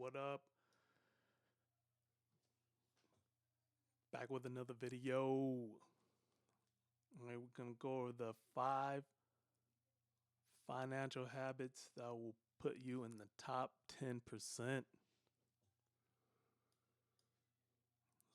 what up? Back with another video. All right, we're gonna go over the 5 financial habits that will put you in the top 10%.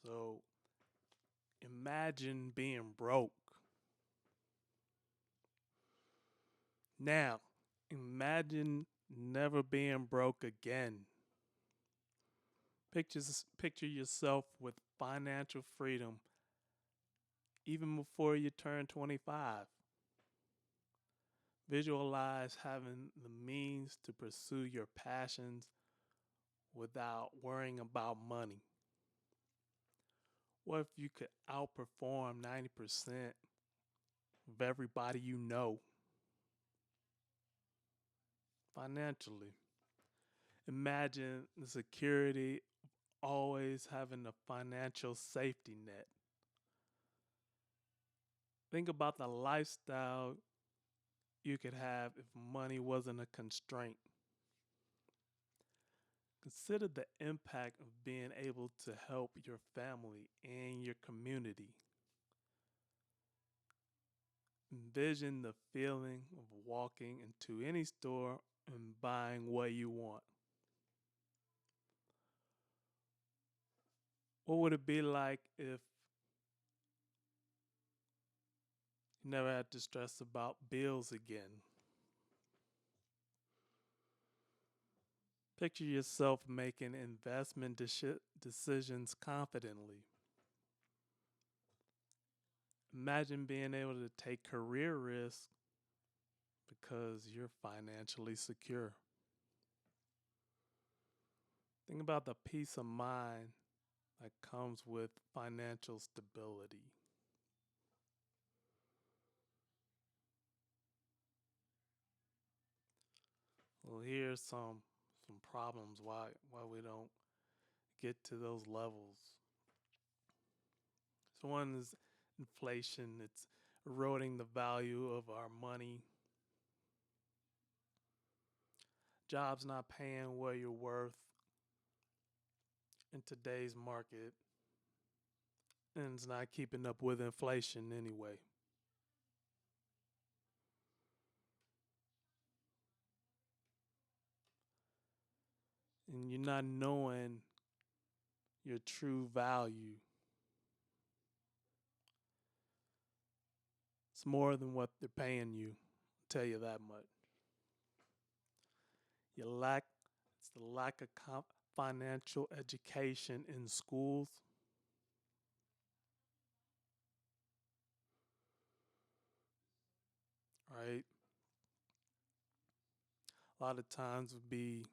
So imagine being broke. Now, imagine never being broke again. Picture yourself with financial freedom even before you turn 25. Visualize having the means to pursue your passions without worrying about money. What if you could outperform 90% of everybody you know financially? Imagine the security of always having a financial safety net. Think about the lifestyle you could have if money wasn't a constraint. Consider the impact of being able to help your family and your community. Envision the feeling of walking into any store and buying what you want. What would it be like if you never had to stress about bills again? Picture yourself making investment decisions confidently. Imagine being able to take career risks because you're financially secure. Think about the peace of mind that comes with financial stability. Well, here's some problems why we don't get to those levels. So one is inflation. It's eroding the value of our money. Jobs not paying what you're worth in today's market, and it's not keeping up with inflation anyway. And you're not knowing your true value. It's more than what they're paying you. I'll tell you that much. It's the lack of financial education in schools. Right? A lot of times would be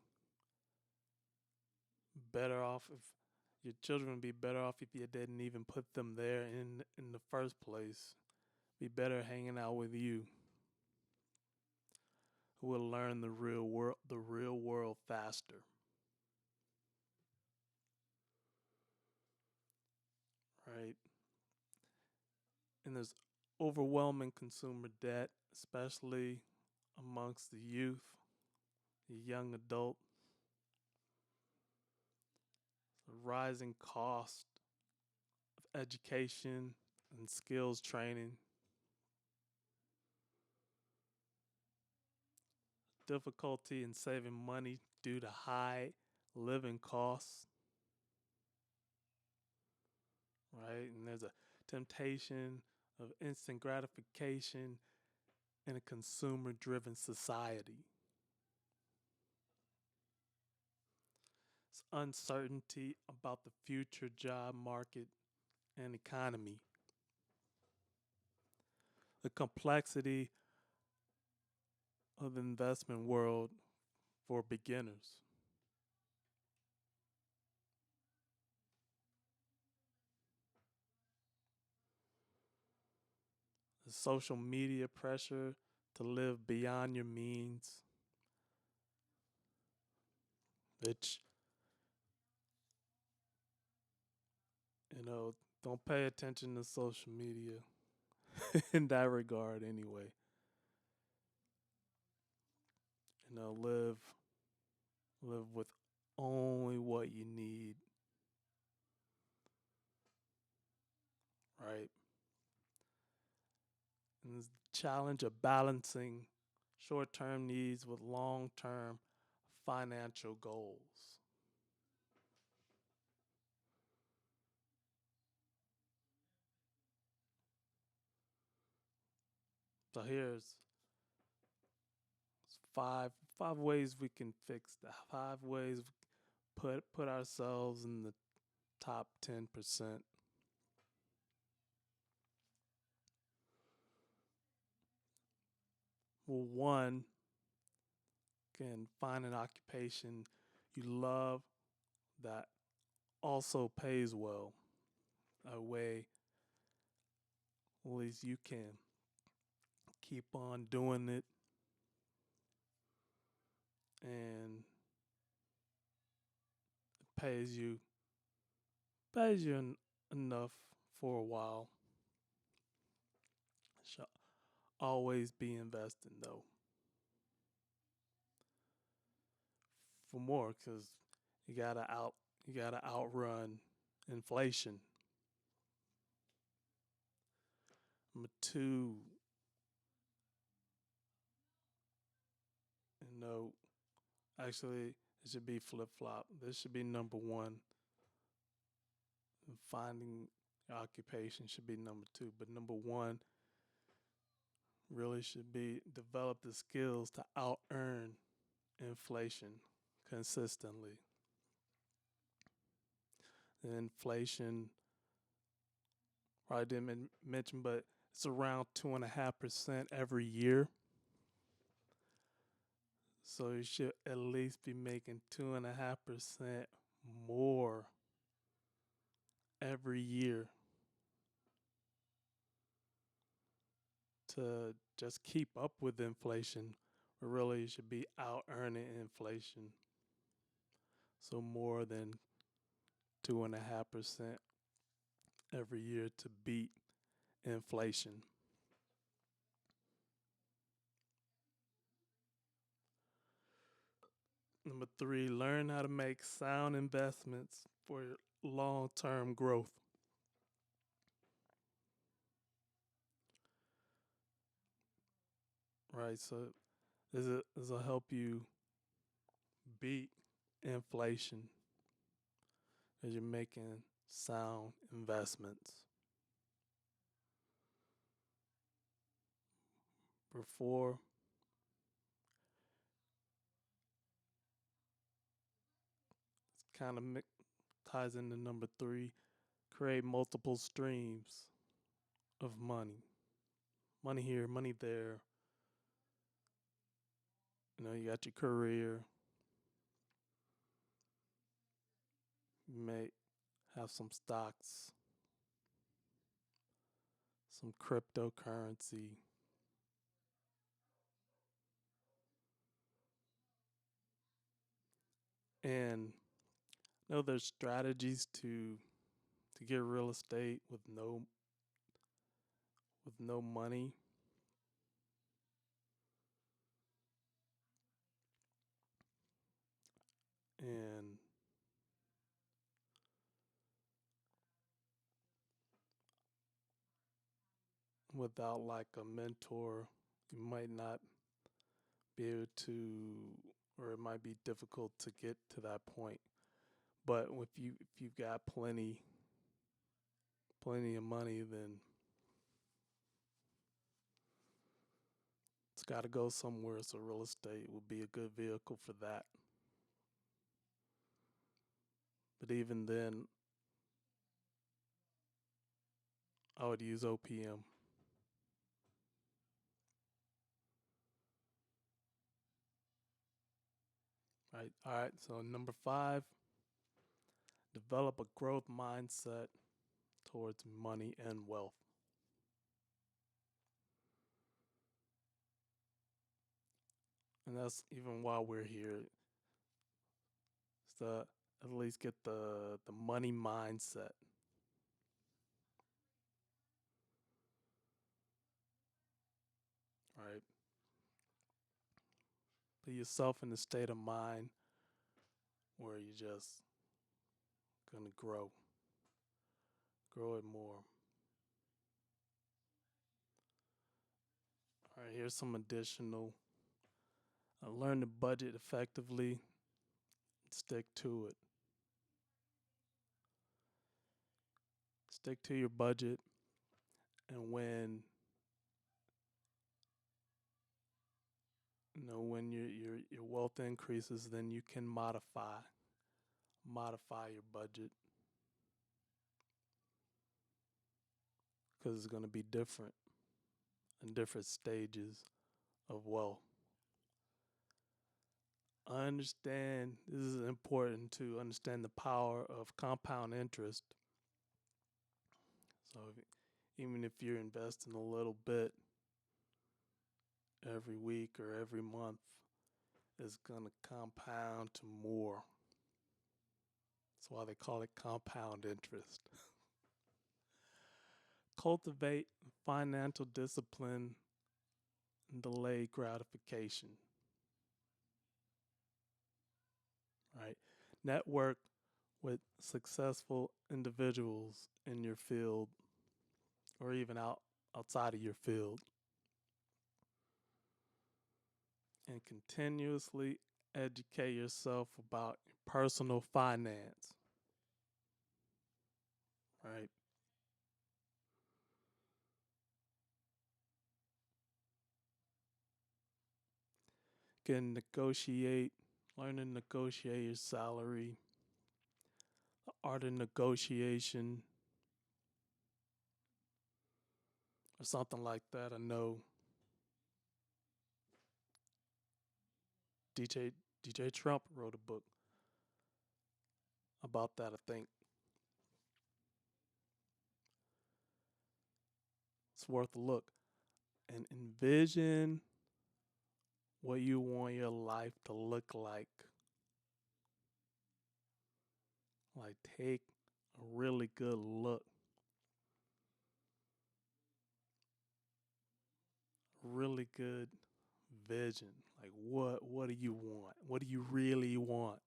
better off if your children would be better off if you didn't even put them there in the first place. Be better hanging out with you, who will learn the real world faster. Right? And there's overwhelming consumer debt, especially amongst the youth, the young adult. The rising cost of education and skills training. Difficulty in saving money due to high living costs. Right? And there's a temptation of instant gratification in a consumer driven society. It's uncertainty about the future job market and economy. The complexity of the investment world for beginners. The social media pressure to live beyond your means, which, don't pay attention to social media in that regard anyway. Live with only what you need, right? And it's the challenge of balancing short term needs with long term financial goals. So here's five ways we can fix that. 5 ways put ourselves in the top 10%. Well, one, can find an occupation you love that also pays well. A way at least you can keep on doing it and it pays you enough for a while. Should always be investing though for more because you gotta outrun inflation. Number two, you know, actually it should be flip flop. This should be number one. Finding occupation should be number two, but number one really should be develop the skills to out earn inflation consistently. And inflation, I didn't mention, but it's around 2.5% every year. So you should at least be making 2.5% more every year to just keep up with inflation. But really, you should be out earning inflation. So more than 2.5% every year to beat inflation. Number three, learn how to make sound investments for long term growth. Right, so this will help you beat inflation as you're making sound investments. Before, kind of ties into number three, create multiple streams of money. Money here, money there. You know, you got your career. You may have some stocks, some cryptocurrency. And you know, there's strategies to get real estate with no money. And without like a mentor, you might not be able to, or it might be difficult to get to that point. But if you've got plenty of money, then it's got to go somewhere. So real estate would be a good vehicle for that. But even then, I would use OPM. Right. All right. So number five, develop a growth mindset towards money and wealth. And that's even while we're here, is to at least get the money mindset. Right. Put yourself in the state of mind where you're just gonna grow it more. All right, here's some additional. Learn to budget effectively. Stick to it. Stick to your budget, and when your wealth increases, then you can modify your budget because it's going to be different in different stages of wealth. Understand this is important to understand the power of compound interest. So even if you're investing a little bit every week or every month, it's going to compound to more. That's why they call it compound interest. Cultivate financial discipline and delay gratification. Right? Network with successful individuals in your field or even outside of your field. And continuously educate yourself about your personal finance. Right? Learn to negotiate your salary, the art of negotiation, or something like that. I know DJ Trump wrote a book about that, I think. It's worth a look. And envision what you want your life to look like. Like, take a really good look. Really good vision. Like, what do you want? What do you really want?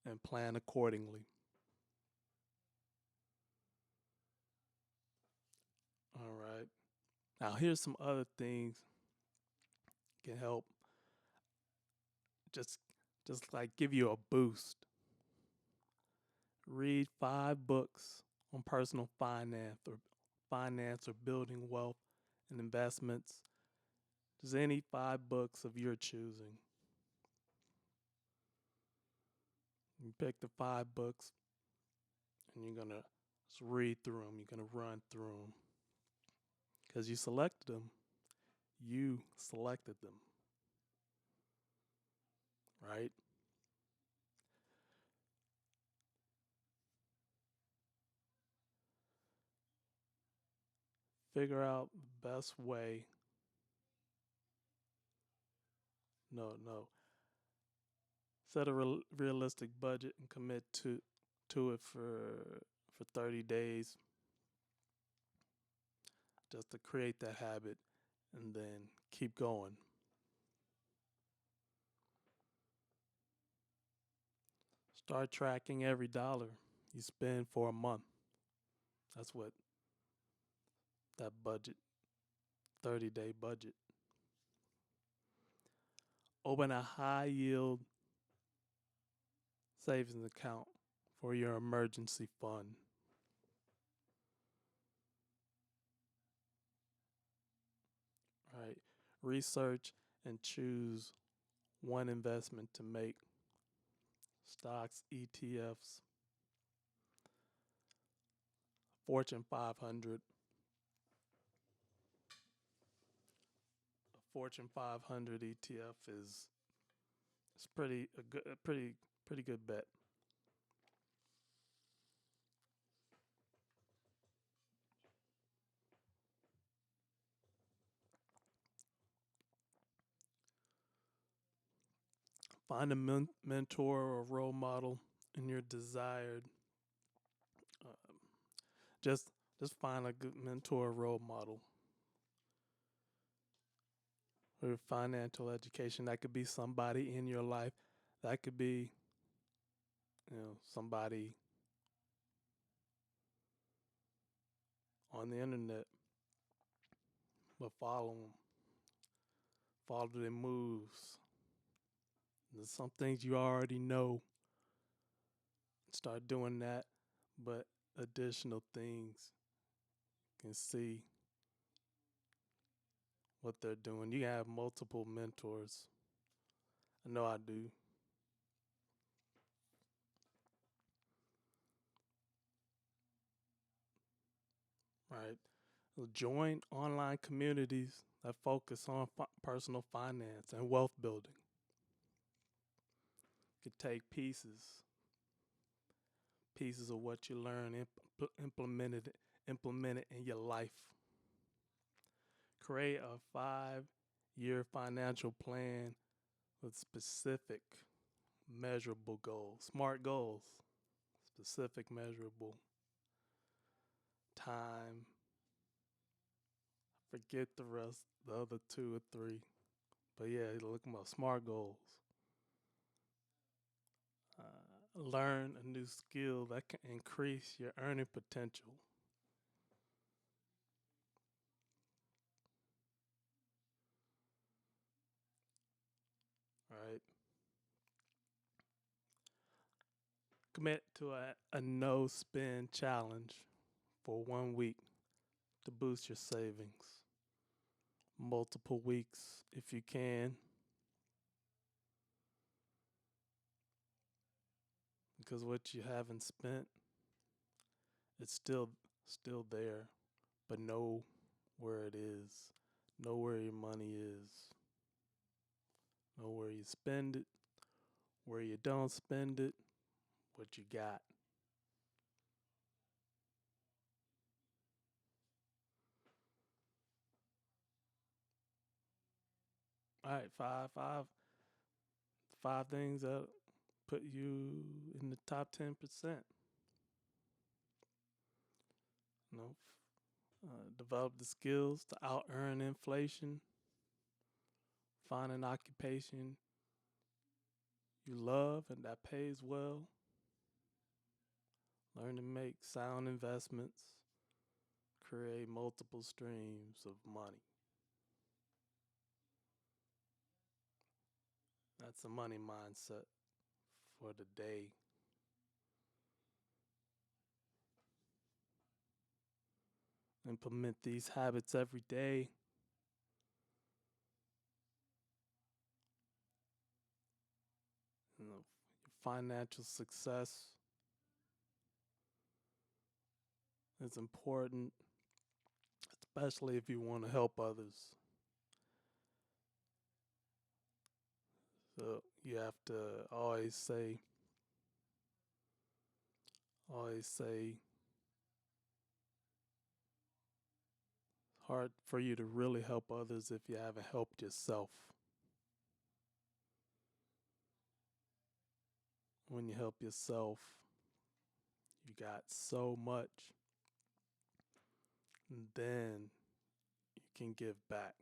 And plan accordingly. All right. Now, here's some other things can help just like give you a boost. Read 5 books on personal finance or building wealth and investments. Just any 5 books of your choosing. You pick the 5 books and you're going to just read through them. You're going to run through them because you selected them. You selected them. Right? Figure out the best way. No. Set a realistic budget and commit to it for 30 days just to create that habit and then keep going. Start tracking every dollar you spend for a month. That's what that budget, 30-day budget. Open a high yield savings account for your emergency fund. Right? Research and choose one investment to make. Stocks, ETFs, Fortune 500. A Fortune 500 ETF is pretty good bet. Find a mentor or role model in your desired. Um, just find a good mentor or role model for your financial education. That could be somebody in your life That could be, somebody on the internet, but follow them, follow their moves. There's some things you already know. Start doing that, but additional things can see what they're doing. You have multiple mentors. I know I do. Right? Join online communities that focus on personal finance and wealth building. You could take pieces of what you learn, implement it in your life. Create a 5-year financial plan with specific, measurable goals, smart goals, specific, measurable time. Forget the rest, the other 2 or 3. But yeah, look at smart goals. Learn a new skill that can increase your earning potential. Right? Commit to a no spend challenge for 1 week to boost your savings. Multiple weeks if you can. Because what you haven't spent, it's still there. But know where it is. Know where your money is. Know where you spend it, where you don't spend it, what you got. All right, five things that put you in the top 10%. You know, develop the skills to out earn inflation. Find an occupation you love and that pays well. Learn to make sound investments. Create multiple streams of money. That's a money mindset for the day. Implement these habits every day. Your financial success is important, especially if you want to help others. So you have to always say, hard for you to really help others if you haven't helped yourself. When you help yourself, you got so much, and then you can give back.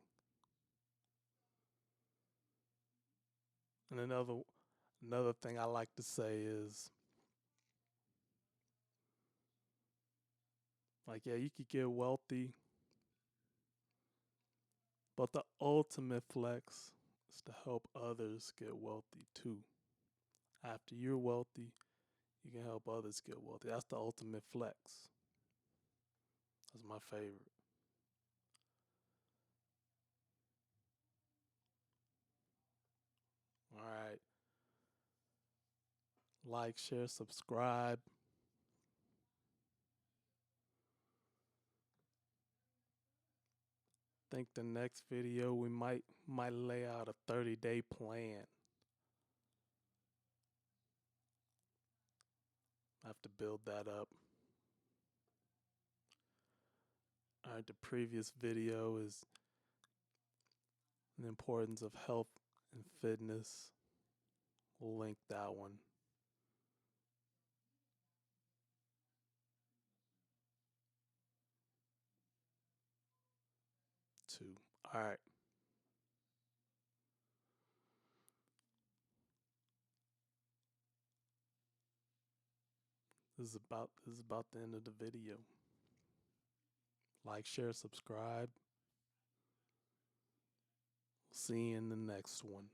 And another thing I like to say is, like, yeah, you could get wealthy, but the ultimate flex is to help others get wealthy too. After you're wealthy, you can help others get wealthy. That's the ultimate flex. That's my favorite. All right. Like, share, subscribe. Think the next video we might lay out a 30-day plan. I have to build that up. All right, the previous video is the importance of health and fitness. We'll link that one. Too. All right. This is about the end of the video. Like, share, subscribe. See you in the next one.